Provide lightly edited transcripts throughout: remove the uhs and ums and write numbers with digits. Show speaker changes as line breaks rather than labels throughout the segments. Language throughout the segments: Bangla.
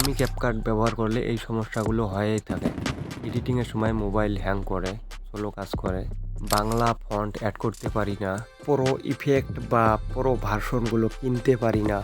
আমি ক্যাপকাট ব্যবহার করলে এই সমস্যাগুলো হয়েই থাকে। এডিটিংয়ের সময় মোবাইল হ্যাং করে, স্লো কাজ করে, বাংলা ফন্ট অ্যাড করতে পারি না, প্রো ইফেক্ট বা প্রো ভার্সনগুলো কিনতে পারি না।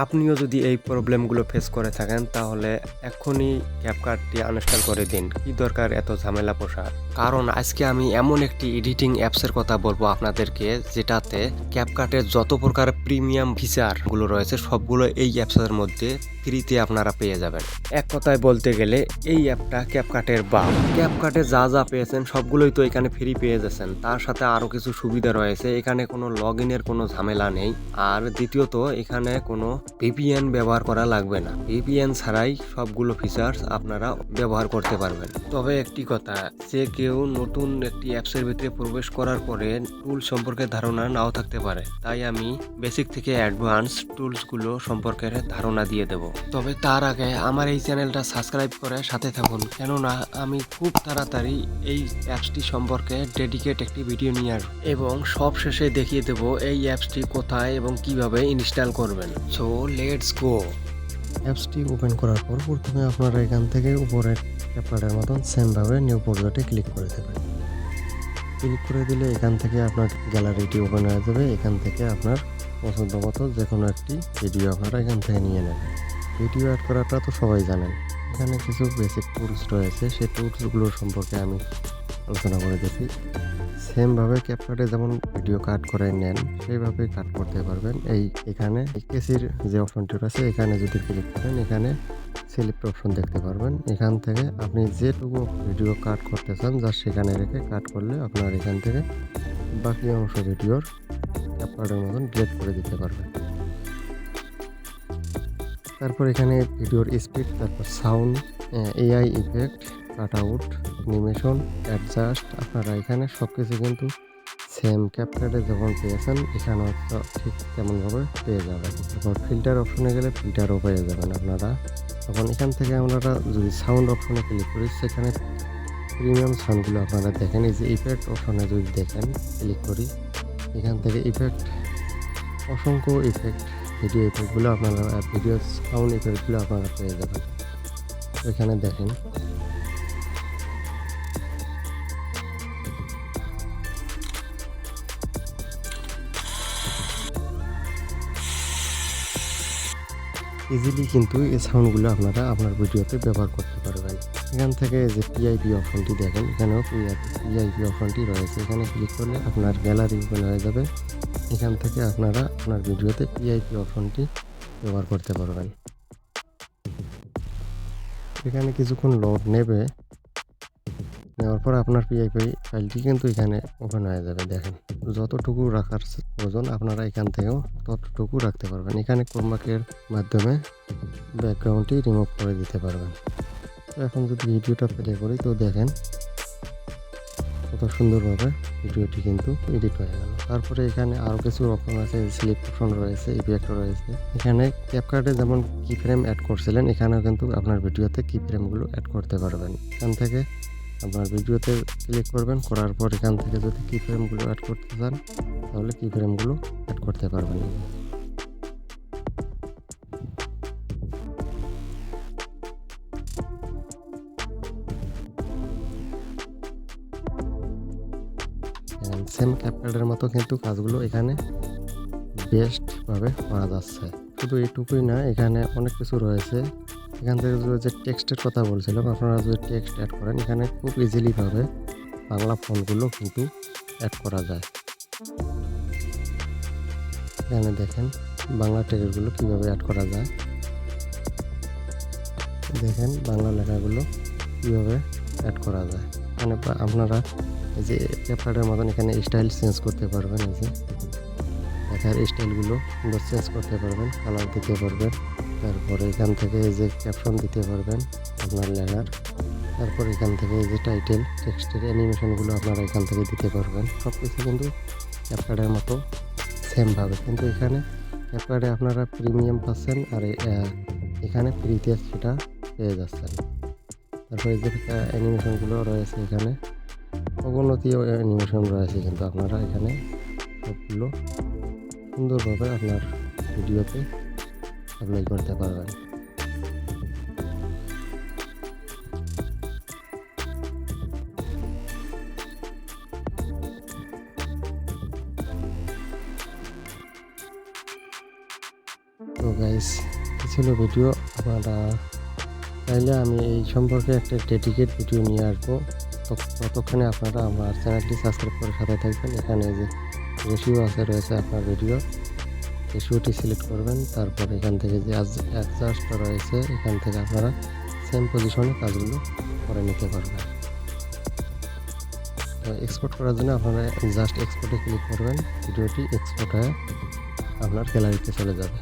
আপনিও যদি এই প্রবলেমগুলো ফেস করে থাকেন তাহলে এক্ষুনি ক্যাপকাটটি আনইনস্টল করে দিন। কি দরকার এত ঝামেলা পোষার? কারণ আজকে আমি এমন একটি এডিটিং অ্যাপসের কথা বলবো আপনাদেরকে, যেটাতে ক্যাপকাটের যত প্রকার প্রিমিয়াম ফিচারগুলো রয়েছে সবগুলো এই অ্যাপসের মধ্যে ফ্রিতে আপনারা পেয়ে যাবেন। এক কথায় বলতে গেলে এই অ্যাপটা ক্যাপকাটের বাপ। ক্যাপকাটে যা যা পেয়েছেন সবগুলোই তো এখানে ফ্রি পেয়ে যাচ্ছেন। তার সাথে আরও কিছু সুবিধা রয়েছে। এখানে কোনো লগ ইনের কোনো ঝামেলা নেই। আর দ্বিতীয়ত এখানে কোনো ভিপিএন ব্যবহার করা লাগবে না। ভিপিএন ছাড়াই সবগুলো ফিচার্স আপনারা ব্যবহার করতে পারবেন। তবে একটি কথা, যে কেউ নতুন একটি অ্যাপসের ভিতরে প্রবেশ করার পরে টুল সম্পর্কে ধারণা নাও থাকতে পারে, তাই আমি বেসিক থেকে অ্যাডভান্স টুলসগুলো সম্পর্কে ধারণা দিয়ে দেব। তবে তার আগে আমার এই চ্যানেলটা সাবস্ক্রাইব করে সাথে থাকুন, কেননা আমি খুব তাড়াতাড়ি এই অ্যাপসটি সম্পর্কে ডেডিকেট একটি ভিডিও নিয়ে আসবো এবং সব শেষে দেখিয়ে দেব এই অ্যাপসটি কোথায় এবং কিভাবে ইনস্টল করবেন। So let's go.
অ্যাপসটি ওপেন করার পর প্রথমে আপনারা এখান থেকে উপরের ক্যাপকাটের মতন সেমভাবে নিউ প্রজেক্টে ক্লিক করে দেবেন। ক্লিক করে দিলে এখান থেকে আপনার গ্যালারিটি ওপেন হয়ে যাবে। এখান থেকে আপনার পছন্দ মতো যে কোনো একটি ভিডিও আপনারা এখান থেকে নিয়ে নেবেন। ভিডিও অ্যাড করাটা তো সবাই জানেন। এখানে কিছু বেসিক টুলস রয়েছে, সেই টুলসগুলো সম্পর্কে আমি আলোচনা করে দিচ্ছি। সেমভাবে ক্যাপকাটে যেমন ভিডিও কাট করে নেন সেইভাবেই কাট করতে পারবেন। এখানে কেসির যে অপশনটি রয়েছে এখানে যদি ক্লিক করেন, এখানে সিলেক্ট অপশন দেখতে পারবেন। এখান থেকে আপনি যেটুকু ভিডিও কাট করতে চান জাস্ট সেখানে রেখে কাট করলে আপনার এখান থেকে বাকি অংশ ভিডিওর ক্যাপকাটের মতন ডিলিট করে দিতে পারবেন। তারপর এখানে ভিডিওর স্পিড, তারপর sound, AI effect, cut out, animation, adjust, আপনারা এখানে সব কিছু কিন্তু সেম ক্যাপকাটে যখন পেয়েছেন এখানেও ঠিক তেমনভাবে পেয়ে যাবেন। তারপর ফিল্টার অপশনে গেলে ফিল্টারও পেয়ে যাবেন আপনারা। তখন এখান থেকে আমরা যদি সাউন্ড অপশনে ক্লিক করি, সেখানে প্রিমিয়াম সাউন্ডগুলো আপনারা দেখেন। এই যে ইফেক্ট অপশনে যদি দেখেন ক্লিক করি, এখান থেকে ইফেক্ট, অসংখ্য ইফেক্ট, ভিডিও ইফেক্টগুলো আপনারা, ভিডিও সাউন্ড ইফেক্টগুলো আপনারা পেয়ে যাবেন। এখানে দেখেন ইজিলি কিন্তু এই সাউন্ডগুলো আপনারা আপনার ভিডিওতে ব্যবহার করতে পারবেন। এখান থেকে যে পিআইপি অপশনটি দেখেন, এখানেও পিআইপি অপশনটি রয়েছে। এখানে ক্লিক করলে আপনার গ্যালারি ওপেন হয়ে যাবে। এখান থেকে আপনারা আপনার ভিডিওতে পিআইপি অপশনটি ব্যবহার করতে পারবেন। এখানে কিছুক্ষণ লোড নেবে, নেওয়ার পর আপনার পিআইপি ফাইলটি কিন্তু এখানে ওপেন হয়ে যাবে। দেখেন যতটুকু রাখার প্রয়োজন আপনারা এখান থেকেও ততটুকু রাখতে পারবেন। এখানে ক্রোমাকের মাধ্যমে ব্যাকগ্রাউন্ডটি রিমুভ করে দিতে পারবেন। তো এখন যদি ভিডিওটা প্লে করি তো দেখেন কত সুন্দরভাবে ভিডিওটি কিন্তু এডিট হয়ে গেল। তারপরে এখানে আরও কিছু অপশন আছে, স্লিপ অপশন রয়েছে, ইফেক্ট রয়েছে। এখানে ক্যাপকাটে যেমন কি ফ্রেম অ্যাড করছিলেন এখানেও কিন্তু আপনার ভিডিওতে কি ফ্রেমগুলো অ্যাড করতে পারবেন। এখান থেকে আপনার ভিডিওতে ক্লিক করবেন, করার পর এখান থেকে যদি কি ফ্রেমগুলো অ্যাড করতে চান তাহলে কি ফ্রেমগুলো অ্যাড করতে পারবেন। সেম ক্যাপকাটের মতো কিন্তু কাজগুলো এখানে বেস্টভাবে করা যাচ্ছে। শুধু এইটুকুই না, এখানে অনেক কিছু রয়েছে। এখান থেকে যে টেক্সটের কথা বলছিলাম, আপনারা যদি টেক্সট অ্যাড করেন এখানে খুব ইজিলিভাবে বাংলা ফন্টগুলো কিন্তু অ্যাড করা যায়। এখানে দেখেন বাংলা টেক্সটগুলো কীভাবে অ্যাড করা যায়। দেখেন বাংলা লেখাগুলো কীভাবে অ্যাড করা যায়। মানে আপনারা এই যে ক্যাপকাটের মতন এখানে স্টাইল চেঞ্জ করতে পারবেন। এই যে লেখার স্টাইলগুলো চেঞ্জ করতে পারবেন, কালার দিতে পারবেন। তারপরে এখান থেকে এই যে ক্যাপশন দিতে পারবেন আপনার লেখার। তারপর এখান থেকে এই যে টাইটেল, টেক্সটের অ্যানিমেশনগুলো আপনারা এখান থেকে দিতে পারবেন। সব কিছু কিন্তু ক্যাপকাটের মতো সেমভাবে, কিন্তু এখানে ক্যাপকাটে আপনারা প্রিমিয়াম পাচ্ছেন আর এখানে ফ্রিতে সেটা পেয়ে যাচ্ছেন। তারপরে এই যে অ্যানিমেশনগুলো রয়েছে, এখানে অবনতিও অ্যানিমেশন রয়েছে, কিন্তু আপনারা এখানে সবগুলো সুন্দরভাবে আপনার ভিডিওতে অ্যাপ্লাই করতে পারবেন। তো গাইস, এই ছিল ভিডিও। আপনারা চাইলে আমি এই সম্পর্কে একটা ডেডিকেট ভিডিও নিয়ে আসবো। তো ততক্ষণে আপনারা আমার চ্যানেলটি সাবস্ক্রাইব করে সাথে থাকবেন। এখানে যে রেশিও রয়েছে আপনার ভিডিও, রেশিওটি সিলেক্ট করবেন। তারপর এখান থেকে যে অ্যাডজাস্ট রয়েছে, এখান থেকে আপনারা সেম পজিশনে কাজগুলো করে নিতে পারবেন। তো এক্সপোর্ট করার জন্য আপনারা জাস্ট এক্সপোর্টে ক্লিক করবেন, ভিডিওটি এক্সপোর্ট হয়ে আপনার গ্যালারিতে চলে যাবে।